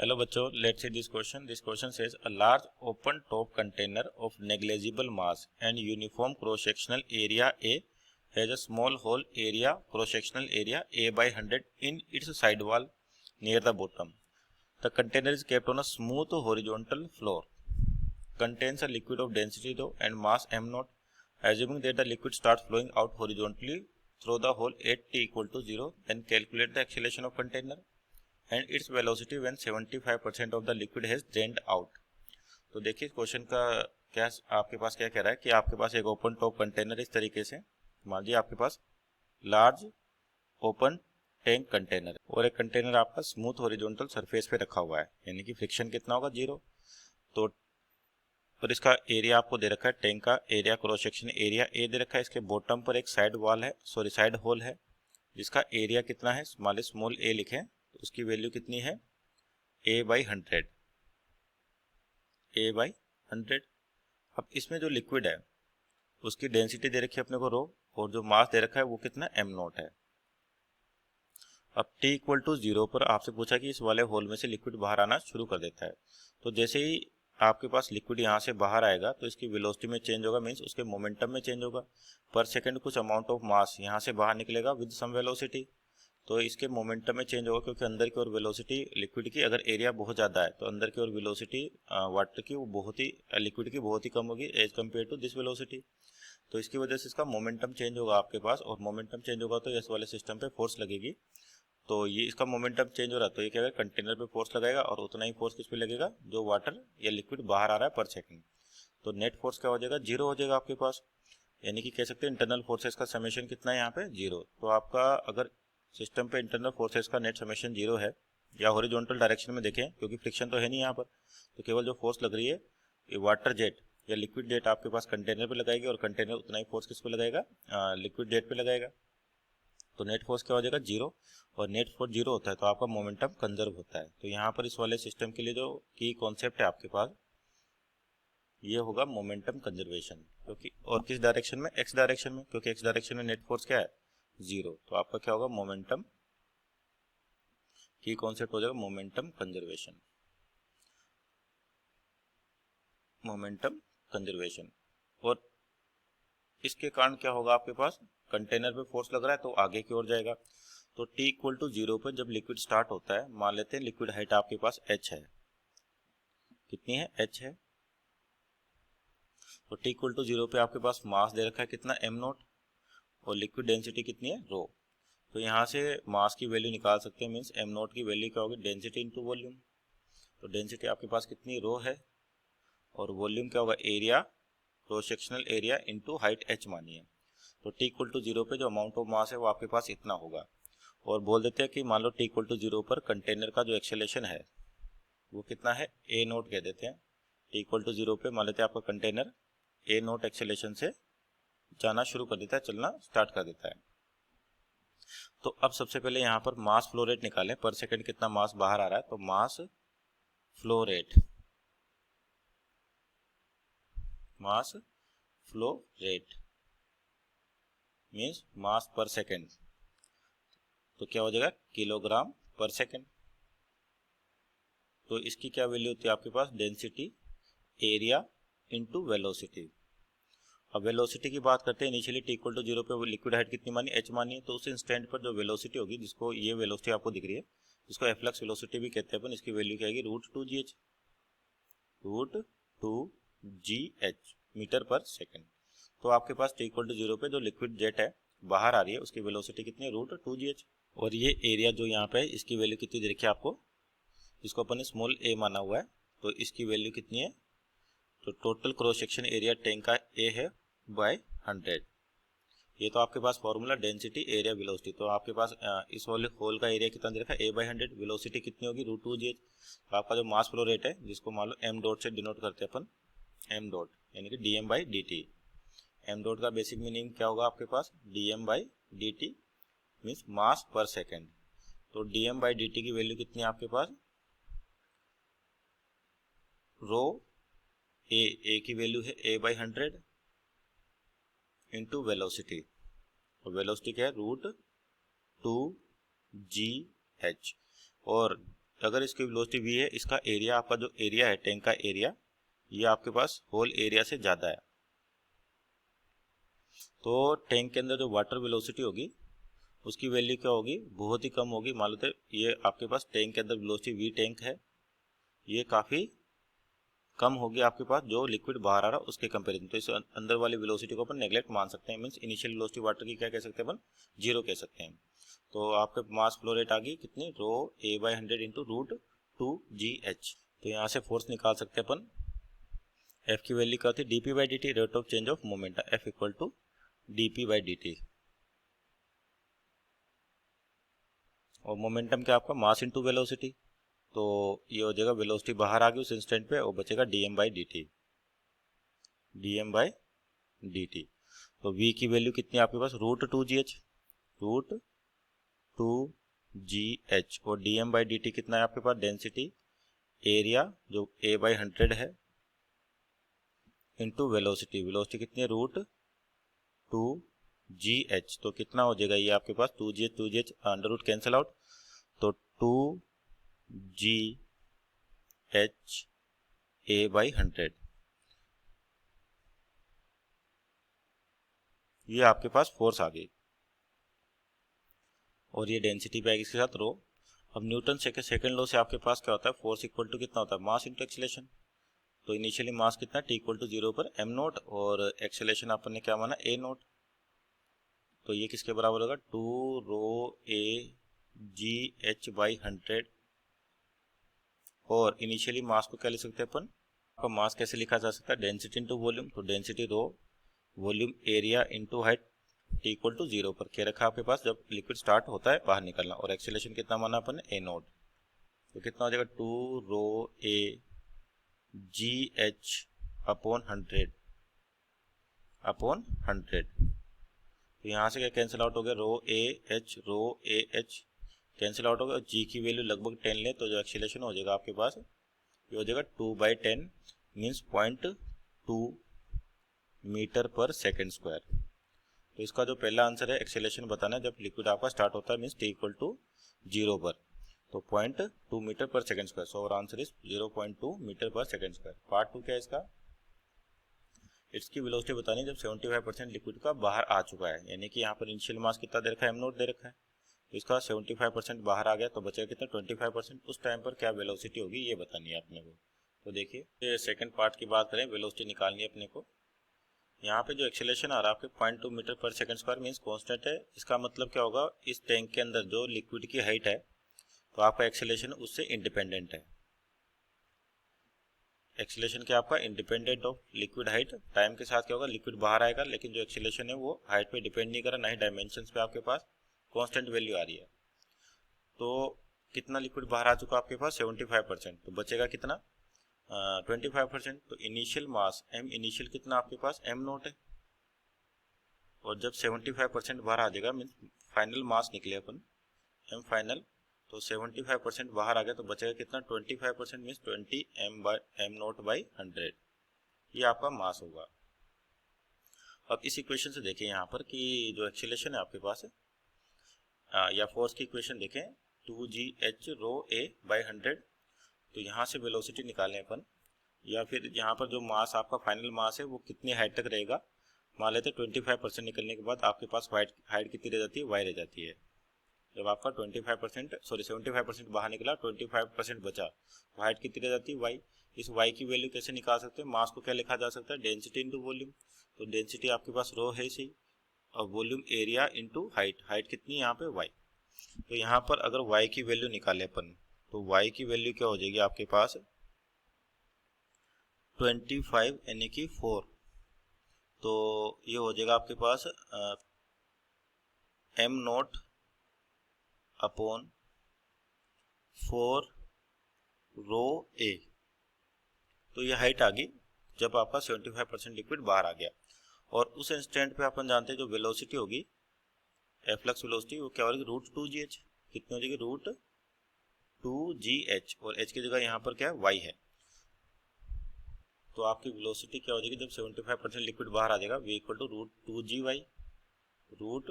Hello बच्चों, let's see this question. This question says a large open top container of negligible mass and uniform cross-sectional area A has a small hole area cross-sectional area A by 100 in its side wall near the bottom. The container is kept on a smooth horizontal floor. Contains a liquid of density rho and mass m naught. Assuming that the liquid starts flowing out horizontally through the hole at t equal to 0, then calculate the acceleration of container and its velocity when 75% of the liquid has drained out. तो देखिए question का क्या आपके पास क्या कह रहा है कि आपके पास एक ओपन टॉप कंटेनर इस तरीके से, मान लीजिए आपके पास लार्ज ओपन टैंक कंटेनर और एक कंटेनर आपका स्मूथ हॉरिजॉन्टल सरफेस पे रखा हुआ है, यानी कि फ्रिक्शन कितना होगा 0। तो पर इसका एरिया आपको दे रखा है, टैंक का area cross section area A दे रखा है। इसके बॉटम पर एक साइड वॉल है, सॉरी साइड होल है, जिसका एरिया कितना है, स्मॉल ए लिखें, तो उसकी वैल्यू कितनी है a बाई 100, a बाई 100। अब इसमें जो लिक्विड है उसकी डेंसिटी दे रखी है अपने को रो, और जो मास दे रखा है वो कितना m नॉट है। अब t इक्वल टू 0 पर आपसे पूछा कि इस वाले होल में से लिक्विड बाहर आना शुरू कर देता है। तो जैसे ही आपके पास लिक्विड यहाँ से बाहर आएगा तो इसकी वेलोसिटी में चेंज होगा, मीन्स उसके मोमेंटम में चेंज होगा। पर सेकंड कुछ अमाउंट ऑफ मास यहाँ से बाहर निकलेगा विद सम वेलोसिटी, तो इसके मोमेंटम में चेंज होगा, क्योंकि अंदर की ओर वेलोसिटी लिक्विड की अगर एरिया बहुत ज़्यादा है तो अंदर की ओर वेलोसिटी वाटर की वो बहुत ही लिक्विड की बहुत ही कम होगी as compare to this velocity. तो इसकी वजह से इसका मोमेंटम चेंज होगा आपके पास, और मोमेंटम चेंज होगा तो इस वाले सिस्टम पे फोर्स लगेगी। तो ये इसका मोमेंटम चेंज हो रहा है तो ये क्या है, कंटेनर पे फोर्स लगाएगा, और उतना ही फोर्स किस पे लगेगा जो वाटर या लिक्विड बाहर आ रहा है पर सेकेंड। तो नेट फोर्स क्या हो जाएगा, 0 हो जाएगा आपके पास, यानी कि कह सकते हैं इंटरनल फोर्सेस का समेशन कितना है यहाँ पे 0। तो आपका अगर सिस्टम पे इंटरनल फोर्सेस का नेट समेशन 0 है, या हॉरिजॉन्टल डायरेक्शन में देखें क्योंकि फ्रिक्शन तो है नहीं यहाँ पर, तो केवल जो फोर्स लग रही है ये वाटर जेट या लिक्विड जेट आपके पास कंटेनर पे लगाएगी, और कंटेनर उतना ही फोर्स किस पे लगाएगा, लिक्विड जेट पे लगाएगा। तो नेट फोर्स क्या हो जाएगा 0, और नेट फोर्स 0 होता है तो आपका मोमेंटम कंजर्व होता है। तो यहाँ पर इस वाले सिस्टम के लिए जो की कॉन्सेप्ट है आपके पास ये होगा मोमेंटम कंजर्वेशन, क्योंकि और किस डायरेक्शन में, एक्स डायरेक्शन में, क्योंकि एक्स डायरेक्शन में नेट फोर्स क्या है 0। तो आपका क्या होगा, मोमेंटम की कॉन्सेप्ट हो जाएगा मोमेंटम कंजर्वेशन, मोमेंटम कंजर्वेशन। और इसके कारण क्या होगा, आपके पास कंटेनर पे फोर्स लग रहा है तो आगे की ओर जाएगा। तो t इक्वल टू 0 पर जब लिक्विड स्टार्ट होता है, मान लेते हैं लिक्विड हाइट आपके पास h है, कितनी है h है। तो t इक्वल टू 0 पे आपके पास मास दे रखा है कितना m नॉट, और लिक्विड डेंसिटी कितनी है रो। तो यहाँ से मास की वैल्यू निकाल सकते हैं, मीन्स m नॉट की वैल्यू क्या होगी, डेंसिटी इंटू वॉल्यूम। तो डेंसिटी आपके पास कितनी रो है, और वॉल्यूम क्या होगा area cross sectional area into height h मानिए। तो t इक्वल टू 0 पे जो अमाउंट ऑफ मास है वो आपके पास इतना होगा, और बोल देते हैं कि मान लो t इक्वल टू 0 पर कंटेनर का जो एक्सेलेरेशन है वो कितना है a नोट कह देते हैं। t इक्वल टू 0 पे मान लेते हैं आपका कंटेनर a नोट एक्सेलेरेशन से जाना शुरू कर देता है, चलना स्टार्ट कर देता है। तो अब सबसे पहले यहाँ पर मास फ्लो रेट निकालें, पर सेकंड कितना मास बाहर आ रहा है। तो mass flow rate, mass flow rate means mass पर सेकंड, तो क्या हो जाएगा किलोग्राम पर सेकंड। तो इसकी क्या वैल्यू होती है आपके पास, डेंसिटी एरिया इंटू वेलोसिटी। अब वेलोसिटी की बात करते हैं, इनिशियली t इक्वल टू 0 पे लिक्विड हाइट कितनी मानी h मानी है, तो उस इंस्टेंट पर जो वेलोसिटी होगी, जिसको ये वेलोसिटी आपको दिख रही है जिसको एफ्लक्स वेलोसिटी भी कहते हैं अपन, इसकी वैल्यू क्या आएगी √2gh, √2gh मीटर पर सेकंड। तो आपके पास t इक्वल टू 0 पे जो लिक्विड जेट है बाहर आ रही है उसकी वेलोसिटी कितनी है √2gh, और ये एरिया जो यहाँ पे है इसकी वैल्यू कितनी दे रखी है आपको, जिसको अपन ने स्मॉल a माना हुआ है, तो इसकी वैल्यू कितनी है। तो total cross section area tank का a है बाय 100। ये तो आपके पास फॉर्मूला डेंसिटी एरिया वेलोसिटी। तो आपके पास इस वाले होल का एरिया कितना दे रखा है a बाय 100, वेलोसिटी कितनी होगी √2gh। तो आपका जो मास फ्लो रेट है जिसको मान लो m डॉट से डिनोट करते हैं अपन, m डॉट यानी कि dm by dt। m dot का बेसिक मीनिंग क्या होगा आपके पास, dm by dt means mass पर सेकेंड। तो dm बाई dt की वैल्यू कितनी है आपके पास, रो a की वैल्यू है a बाई 100 इंटू वेलोसिटी, और वेलोसिटी क्या है √2gh, और अगर इसकी वेलोसिटी v है, इसका एरिया, आपका जो एरिया है टैंक का एरिया, ये आपके पास होल एरिया से ज़्यादा है। तो टैंक के अंदर जो वाटर वेलोसिटी होगी उसकी वैल्यू क्या होगी, बहुत ही कम होगी। मान लो ये आपके पास टैंक के अंदर वेलोसिटी v टैंक है, ये काफ़ी कम होगी आपके पास जो लिक्विड बाहर आ रहा है उसके कंपेरिजन। तो इस अंदर वाली वेलोसिटी को अपन नेग्लेक्ट मान सकते हैं, मीन्स इनिशियल वेलोसिटी वाटर की क्या कह सकते हैं अपन, 0 कह सकते हैं। तो आपके मास फ्लो रेट आ गई कितनी, रो a/100 इंटू रूट 2gh। तो यहाँ से फोर्स निकाल सकते हैं अपन। F की वैल्यू क्या होती है, dp/dt, rate of change of momentum, F equal to dp/dt। और मोमेंटम क्या आपका, मास इंटू वेलोसिटी। तो ये हो जाएगा वेलोसिटी बाहर आ गई उस इंस्टेंट पे, और बचेगा dm/dt, dm/dt। तो v की वैल्यू कितनी है आपके पास, रूट 2gh, रूट 2gh। और dm/dt कितना है आपके पास, डेंसिटी एरिया जो a/100 है, इंटू वेलोसिटी, वेलोसिटी कितनी है, रूट 2gh। तो कितना हो जाएगा ये आपके पास, 2gh under root cancel out, तो 2gh a/100, ये आपके पास फोर्स आ गई। और ये डेंसिटी पे आएगी इसके साथ रो। अब न्यूटन सेकंड लॉ से आपके पास क्या होता है, फोर्स इक्वल टू कितना होता है, मास इंटू एक्सीलरेशन। तो इनिशियली मास कितना, t इक्वल टू 0 पर m0, और एक्सीलरेशन अपन ने क्या माना, a0। तो ये किसके बराबर होगा, 2 रो a gh/100। और इनिशियली मास को क्या लिख सकते हैं अपन, आपका मास कैसे लिखा जा सकता है, डेंसिटी इंटू वॉल्यूम। तो density rho volume area into height, t equal to 0 पर क्या रखा आपके पास जब लिक्विड स्टार्ट होता है बाहर निकलना। और एक्सीलरेशन कितना माना अपन ने, a0। तो कितना हो जाएगा, 2 रो a gh/100 तो यहाँ से क्या कैंसिल आउट हो गया, रो ए एच कैंसिल आउट हो गया। जी की वैल्यू लगभग 10 ले तो जो एक्सीलरेशन हो जाएगा आपके पास, ये हो जाएगा 2/10, means 0.2 meter per second square. तो इसका जो पहला आंसर है एक्सीलरेशन बताना है जब लिक्विड आपका स्टार्ट होता है, मीन्स t इक्वल टू 0 पर, तो 0.2 meter per second square. So और answer is 0.2 meter per second square. Part 2 क्या है इसका, इसकी वेलोसिटी बतानी जब 75% लिक्विड का बाहर आ चुका है, यानी कि यहाँ पर इनिशियल मास कितना दे रखा है, m0 दे रखा है। तो इसका 75% बाहर आ गया तो बचेगा कितना, 25%। उस टाइम पर क्या वेलोसिटी होगी ये बतानी है अपने को। तो देखिए सेकंड पार्ट की बात करें, वेलोसिटी निकालनी है अपने को। यहाँ पे जो एक्सेलरेशन आ रहा है आपके 0.2 मीटर पर सेकंड स्क्वायर मीन्स कांस्टेंट है। इसका मतलब क्या होगा, इस टैंक के अंदर जो लिक्विड की हाइट है तो आपका एक्सेलरेशन उससे इंडिपेंडेंट है। एक्सेलरेशन क्या आपका independent of liquid height. Time के साथ क्या होगा, लिक्विड बाहर आएगा लेकिन जो एक्सेलरेशन है वो हाइट पे डिपेंड नहीं कर रहा, ना ही डायमेंशंस पे आपके पास कांस्टेंट वैल्यू आ रही है। तो कितना लिक्विड बाहर आ चुका आपके पास, 75%। तो बचेगा कितना, 25%। तो इनिशियल मास m इनिशियल कितना आपके पास, m0 है। और जब 75% बाहर आ जाएगा मीन्स फाइनल मास निकले अपन m फाइनल, तो 75% बाहर आ गया तो बचेगा कितना, 25% मीन्स 20 m/m0/100, ये आपका मास होगा। अब इस इक्वेशन से देखें यहाँ पर कि जो एक्सीलरेशन है आपके पास या फोर्स की इक्वेशन देखें, 2gh रो a/100। तो यहाँ से वेलोसिटी निकालें अपन, या फिर यहाँ पर जो मास आपका फाइनल मास है वो कितनी हाइट तक रहेगा। मान लेते 25% निकलने के बाद आपके पास हाइट कितनी रह जाती है, y रह जाती है। जब आपका 75% बाहर निकला, 25% बचा, तो हाइट कितनी रह जाती है, y। इस y की वैल्यू कैसे निकाल सकते हैं, मास को क्या लिखा जा सकता है, डेंसिटी इंटू वॉल्यूम। तो डेंसिटी आपके पास रो है इसी, और volume area into height, height कितनी है यहाँ पे y। तो यहाँ पर अगर y की वैल्यू निकाले अपन, तो y की वैल्यू क्या हो जाएगी आपके पास 25 यानी कि 4। तो ये हो जाएगा आपके पास m0 अपॉन 4 रो a। तो ये हाइट आ गई जब आपका 75% लिक्विड बाहर आ गया। और उस इंस्टेंट पे अपन जानते हैं जो वेलोसिटी होगी, एफ्लक्स वेलोसिटी, वो क्या होगी, रूट 2gh। कितनी हो जाएगी, रूट 2gh। और h की जगह यहाँ पर क्या है, y है। तो आपकी वेलोसिटी क्या हो जाएगी जब 75% लिक्विड बाहर आ जाएगा, v equal to root 2gy, root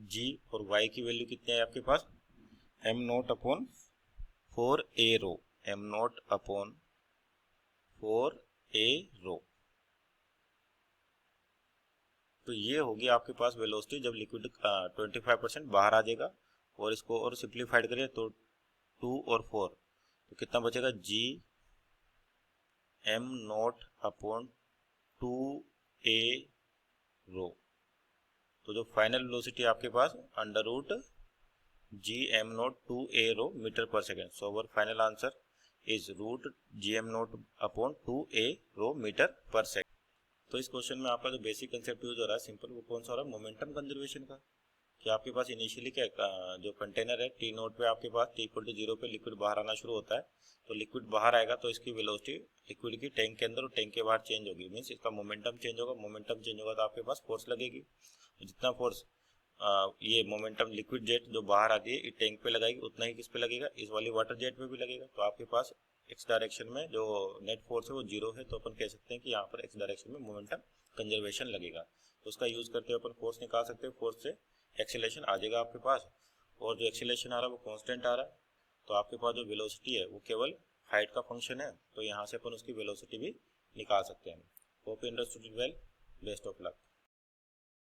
g और वाई की वैल्यू कितनी है आपके पास, m not upon 4a rho, m not upon 4a rho. तो ये होगी आपके पास वेलोसिटी जब लिक्विड 25% बाहर आ जाएगा। और इसको और सिंप्लीफाइड करें तो 2 और 4, तो कितना बचेगा, g m not upon 2a rho. तो जो फाइनल वेलोसिटी आपके पास under root g m not 2a rho meter per second. So our final answer is root g m not upon 2a rho meter per second. तो इस question में आपका जो basic concept use हो रहा है सिंपल, वो कौन सा हो रहा है, मोमेंटम कंजर्वेशन का। कि आपके पास इनिशियली क्या जो कंटेनर है टी नोट पे आपके पास टी इक्वल टू 0 पे लिक्विड बाहर आना शुरू होता है। तो लिक्विड बाहर आएगा तो इसकी वेलोसिटी लिक्विड की टैंक के अंदर और टैंक के बाहर चेंज होगी, मीन्स इसका मोमेंटम चेंज होगा। मोमेंटम चेंज होगा तो आपके पास फोर्स लगेगी। तो जितना फोर्स ये मोमेंटम लिक्विड जेट जो बाहर आती है इस टैंक पे लगाएगी, उतना ही किस पे लगेगा, इस वाली वाटर जेट पे भी लगेगा। तो आपके पास एक्स डायरेक्शन में जो नेट फोर्स है वो 0 है, तो अपन कह सकते हैं कि यहाँ पर एक्स डायरेक्शन में मोमेंटम कंजर्वेशन लगेगा। तो उसका यूज करते हुए अपन फोर्स निकाल सकते हैं। फोर्स से एक्सीलरेशन आ जाएगा आपके पास, और जो एक्सीलरेशन आ रहा है वो कांस्टेंट आ रहा है। तो आपके पास जो वेलोसिटी है वो केवल हाइट का फंक्शन है, तो यहाँ से अपन उसकी वेलोसिटी भी निकाल सकते हैं। Hope you understood it well. Best of luck.